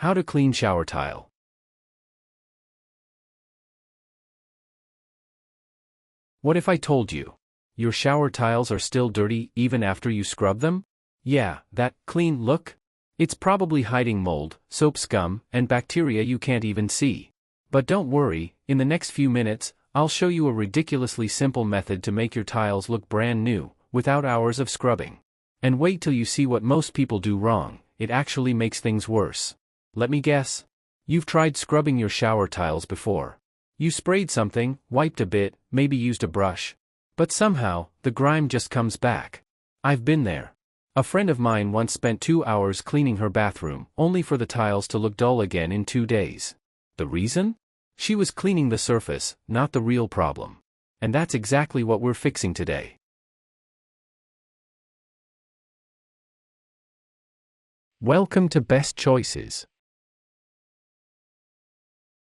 How to clean shower tile. What if I told you your shower tiles are still dirty even after you scrub them? Yeah, that clean look? It's probably hiding mold, soap scum, and bacteria you can't even see. But don't worry, in the next few minutes, I'll show you a ridiculously simple method to make your tiles look brand new, without hours of scrubbing. And wait till you see what most people do wrong, it actually makes things worse. Let me guess. You've tried scrubbing your shower tiles before. You sprayed something, wiped a bit, maybe used a brush. But somehow, the grime just comes back. I've been there. A friend of mine once spent 2 hours cleaning her bathroom, only for the tiles to look dull again in 2 days. The reason? She was cleaning the surface, not the real problem. And that's exactly what we're fixing today. Welcome to Best Choices.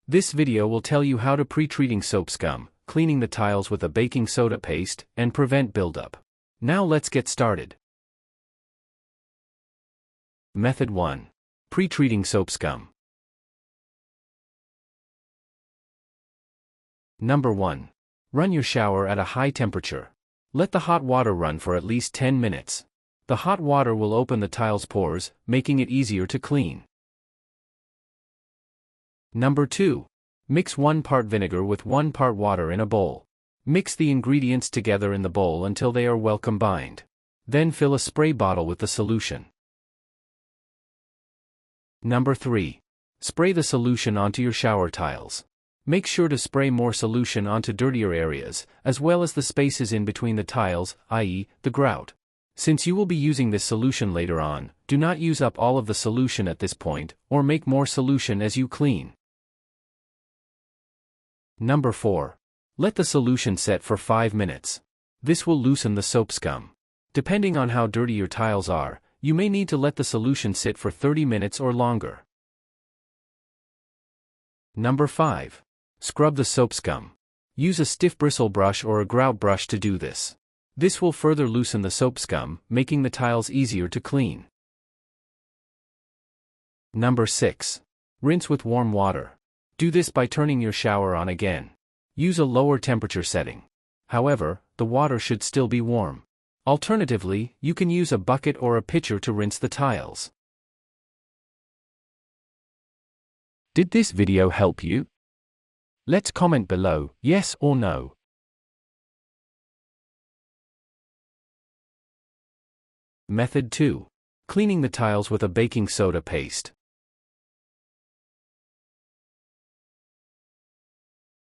This video will tell you how to pre-treating soap scum, cleaning the tiles with a baking soda paste, and prevent buildup. Now let's get started. Method 1. Pre-treating soap scum. Number 1. Run your shower at a high temperature. Let the hot water run for at least 10 minutes. The hot water will open the tile's pores, making it easier to clean. Number 2. Mix 1 part vinegar with 1 part water in a bowl. Mix the ingredients together in the bowl until they are well combined. Then fill a spray bottle with the solution. Number 3. Spray the solution onto your shower tiles. Make sure to spray more solution onto dirtier areas, as well as the spaces in between the tiles, i.e., the grout. Since you will be using this solution later on, do not use up all of the solution at this point, or make more solution as you clean. Number 4. Let the solution set for 5 minutes. This will loosen the soap scum. Depending on how dirty your tiles are, you may need to let the solution sit for 30 minutes or longer. Number 5. Scrub the soap scum. Use a stiff bristle brush or a grout brush to do this. This will further loosen the soap scum, making the tiles easier to clean. Number 6. Rinse with warm water. Do this by turning your shower on again. Use a lower temperature setting. However, the water should still be warm. Alternatively, you can use a bucket or a pitcher to rinse the tiles. Did this video help you? Let's comment below, yes or no. Method 2. Cleaning the tiles with a baking soda paste.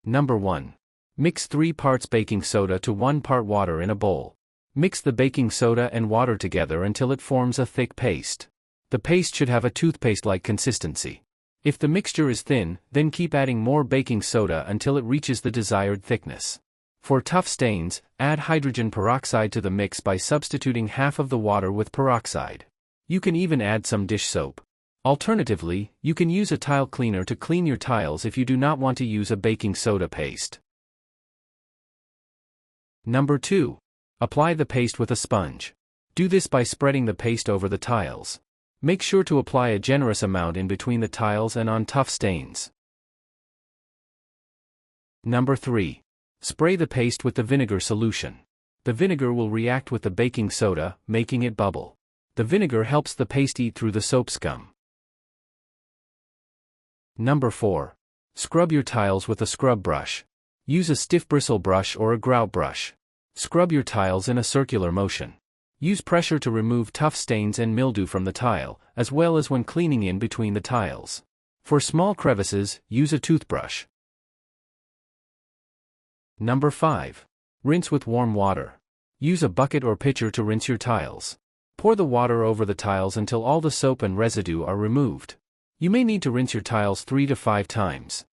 Number 1. Mix 3 parts baking soda to 1 part water in a bowl. Mix the baking soda and water together until it forms a thick paste. The paste should have a toothpaste-like consistency. If the mixture is thin, then keep adding more baking soda until it reaches the desired thickness. For tough stains, add hydrogen peroxide to the mix by substituting half of the water with peroxide. You can even add some dish soap. Alternatively, you can use a tile cleaner to clean your tiles if you do not want to use a baking soda paste. Number 2. Apply the paste with a sponge. Do this by spreading the paste over the tiles. Make sure to apply a generous amount in between the tiles and on tough stains. Number 3. Spray the paste with the vinegar solution. The vinegar will react with the baking soda, making it bubble. The vinegar helps the paste eat through the soap scum. Number 4. Scrub your tiles with a scrub brush. Use a stiff bristle brush or a grout brush. Scrub your tiles in a circular motion. Use pressure to remove tough stains and mildew from the tile, as well as when cleaning in between the tiles. For small crevices, use a toothbrush. Number 5. Rinse with warm water. Use a bucket or pitcher to rinse your tiles. Pour the water over the tiles until all the soap and residue are removed. You may need to rinse your tiles 3 to 5 times.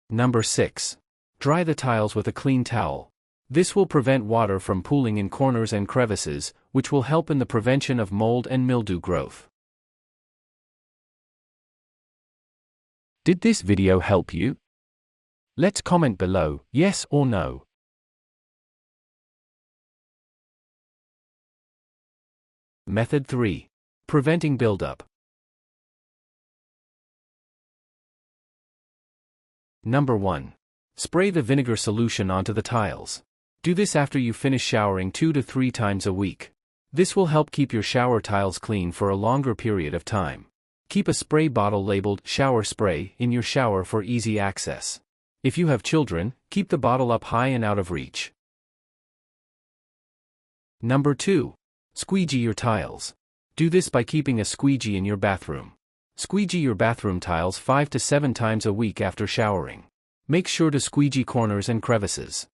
Number 6. Dry the tiles with a clean towel. This will prevent water from pooling in corners and crevices, which will help in the prevention of mold and mildew growth. Did this video help you? Let's comment below, yes or no. Method 3. Preventing buildup. Number 1. Spray the vinegar solution onto the tiles. Do this after you finish showering 2 to 3 times a week. This will help keep your shower tiles clean for a longer period of time. Keep a spray bottle labeled shower spray in your shower for easy access. If you have children, keep the bottle up high and out of reach. Number 2. Squeegee your tiles. Do this by keeping a squeegee in your bathroom. Squeegee your bathroom tiles 5 to 7 times a week after showering. Make sure to squeegee corners and crevices.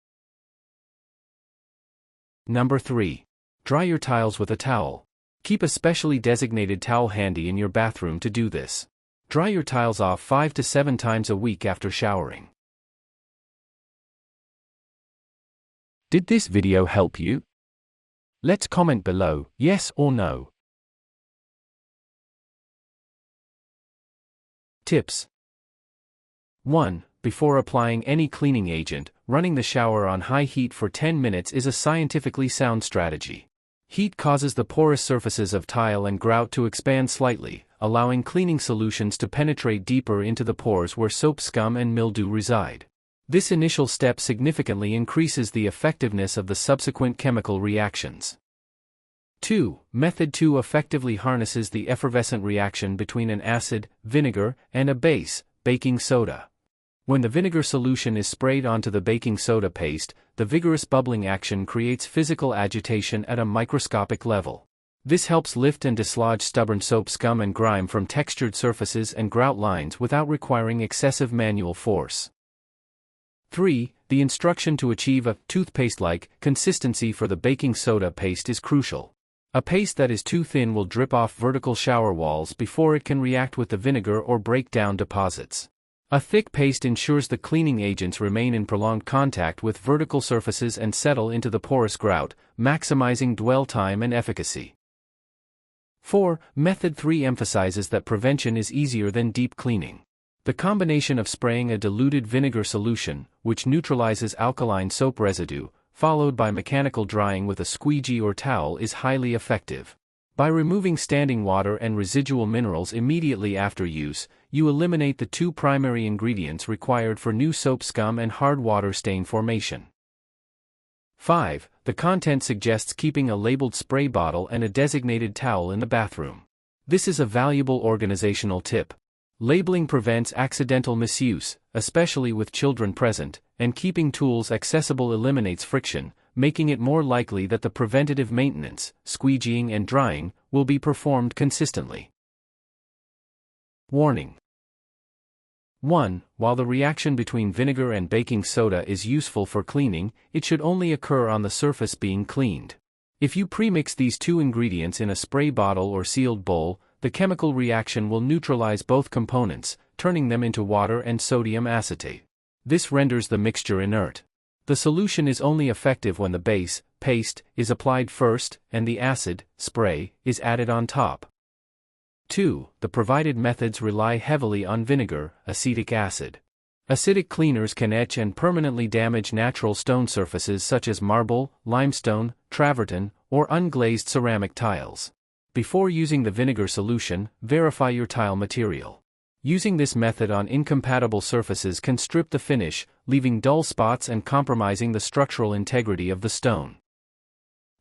Number 3. Dry your tiles with a towel. Keep a specially designated towel handy in your bathroom to do this. Dry your tiles off 5 to 7 times a week after showering. Did this video help you? Let's comment below, yes or no. Tips. 1. Before applying any cleaning agent, running the shower on high heat for 10 minutes is a scientifically sound strategy. Heat causes the porous surfaces of tile and grout to expand slightly, allowing cleaning solutions to penetrate deeper into the pores where soap scum and mildew reside. This initial step significantly increases the effectiveness of the subsequent chemical reactions. 2. Method 2 effectively harnesses the effervescent reaction between an acid, vinegar, and a base, baking soda. When the vinegar solution is sprayed onto the baking soda paste, the vigorous bubbling action creates physical agitation at a microscopic level. This helps lift and dislodge stubborn soap scum and grime from textured surfaces and grout lines without requiring excessive manual force. 3. The instruction to achieve a toothpaste-like consistency for the baking soda paste is crucial. A paste that is too thin will drip off vertical shower walls before it can react with the vinegar or break down deposits. A thick paste ensures the cleaning agents remain in prolonged contact with vertical surfaces and settle into the porous grout, maximizing dwell time and efficacy. 4. Method 3 emphasizes that prevention is easier than deep cleaning. The combination of spraying a diluted vinegar solution, which neutralizes alkaline soap residue, followed by mechanical drying with a squeegee or towel is highly effective. By removing standing water and residual minerals immediately after use, you eliminate the 2 primary ingredients required for new soap scum and hard water stain formation. 5. The content suggests keeping a labeled spray bottle and a designated towel in the bathroom. This is a valuable organizational tip. Labeling prevents accidental misuse, especially with children present, and keeping tools accessible eliminates friction, making it more likely that the preventative maintenance, squeegeeing and drying, will be performed consistently. Warning. 1. While the reaction between vinegar and baking soda is useful for cleaning, it should only occur on the surface being cleaned. If you premix these 2 ingredients in a spray bottle or sealed bowl, the chemical reaction will neutralize both components, turning them into water and sodium acetate. This renders the mixture inert. The solution is only effective when the base, paste, is applied first, and the acid, spray, is added on top. 2. The provided methods rely heavily on vinegar, acetic acid. Acidic cleaners can etch and permanently damage natural stone surfaces such as marble, limestone, travertine, or unglazed ceramic tiles. Before using the vinegar solution, verify your tile material. Using this method on incompatible surfaces can strip the finish, leaving dull spots and compromising the structural integrity of the stone.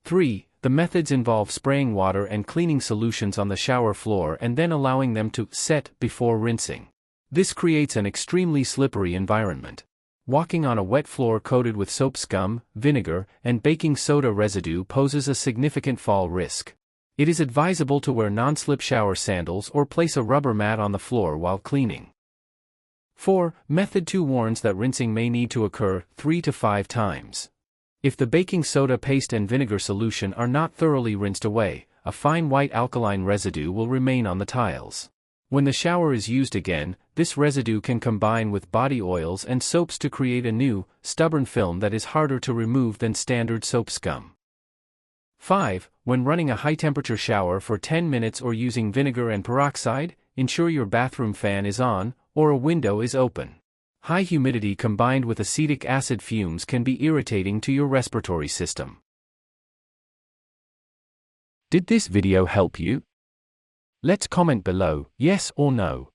3. The methods involve spraying water and cleaning solutions on the shower floor and then allowing them to set before rinsing. This creates an extremely slippery environment. Walking on a wet floor coated with soap scum, vinegar, and baking soda residue poses a significant fall risk. It is advisable to wear non-slip shower sandals or place a rubber mat on the floor while cleaning. 4. Method 2 warns that rinsing may need to occur 3 to 5 times. If the baking soda paste and vinegar solution are not thoroughly rinsed away, a fine white alkaline residue will remain on the tiles. When the shower is used again, this residue can combine with body oils and soaps to create a new, stubborn film that is harder to remove than standard soap scum. 5. When running a high-temperature shower for 10 minutes or using vinegar and peroxide, ensure your bathroom fan is on, or a window is open. High humidity combined with acetic acid fumes can be irritating to your respiratory system. Did this video help you? Let's comment below, yes or no.